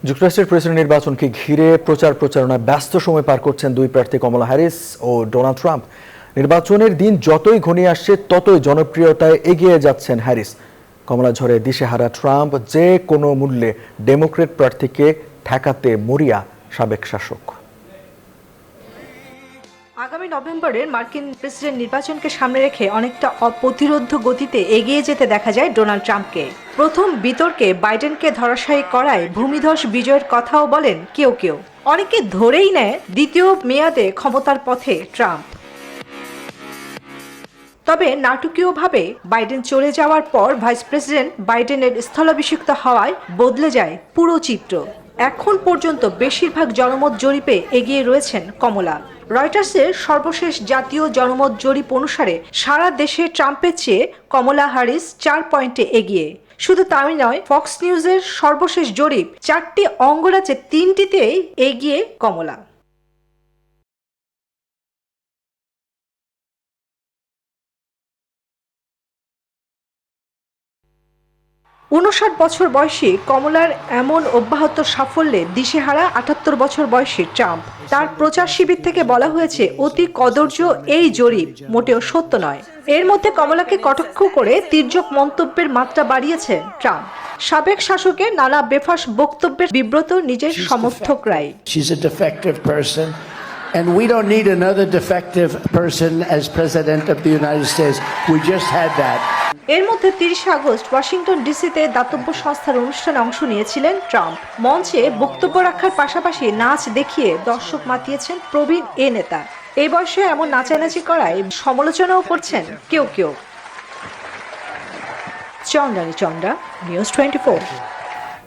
যুক্তরাষ্ট্রের প্রেসিডেন্ট নির্বাচনকে ঘিরে প্রচারণায় ব্যস্ত সময় পার করছেন দুই প্রার্থী কমলা হ্যারিস ও ডোনাল্ড ট্রাম্প। নির্বাচনের দিন যতই ঘনিয়ে আসছে ততই জনপ্রিয়তায় এগিয়ে যাচ্ছেন হ্যারিস। কমলা ঝড়ে দিশেহারা ট্রাম্প যে কোনো মূল্যে ডেমোক্র্যাট প্রার্থীকে ঠেকাতে মরিয়া সাবেক শাসক। আগামী নভেম্বরের মার্কিন প্রেসিডেন্ট নির্বাচনকে সামনে রেখে অনেকটা অপ্রতিরোধ্য গতিতে এগিয়ে যেতে দেখা যায় ডোনাল্ড ট্রাম্পকে। প্রথম বিতর্কে বাইডেনকে ধরাশায়ী করায় ভূমিধস বিজয়ের কথাও বলেন কেউ কেউ। অনেকে ধরেই নেয় দ্বিতীয় মেয়াদে ক্ষমতার পথে ট্রাম্প। তবে নাটকীয়ভাবে বাইডেন চলে যাওয়ার পর ভাইস প্রেসিডেন্ট বাইডেনের স্থলাভিষিক্ত হওয়ায় বদলে যায় পুরো চিত্র। এখন পর্যন্ত বেশিরভাগ জনমত জরিপে এগিয়ে রয়েছেন কমলা। রয়টার্সের সর্বশেষ জাতীয় জনমত জরিপ অনুসারে সারা দেশে ট্রাম্পের চেয়ে কমলা হ্যারিস 4 পয়েন্টে এগিয়ে। শুধু তাই নয়, ফক্স নিউজের সর্বশেষ জরিপ 4টি অঙ্গরাজ্যে 3টিতেই এগিয়ে কমলা। 59 বছর বয়সী কমলার এমন অব্যাহত সাফল্যে দিশেহারা 78 বছর বয়সী ট্রাম্প। তার প্রচার শিবির থেকে বলা হয়েছে অতি কদর্য এই জরিপ মোটেও সত্য নয়। এর মধ্যে কমলাকে কটাক্ষ করে তির্যক মন্তব্যের মাত্রা বাড়িয়েছেন ট্রাম্প। সাবেক শাসকের নানা বেফাঁস বক্তব্যের বিব্রত নিজের সমর্থকরাই। And we don't need another defective person as president of the United States. We just had that. এর মধ্যে 30 আগস্ট ওয়াশিংটন ডিসিতে দাতব্য সংস্থার অনুষ্ঠানে অংশ নিয়েছিলেন ট্রাম্প। মঞ্চে বক্তব্য রাখার পাশাপাশি নাচ দেখিয়ে দর্শক মাতিয়েছেন প্রবীণ এ নেতা। এই বয়সে এমন নাচানাচি করায় সমালোচনাও করছেন কেউ কেউ। চন্দ্রানী চন্দ্রা, নিউজ 24।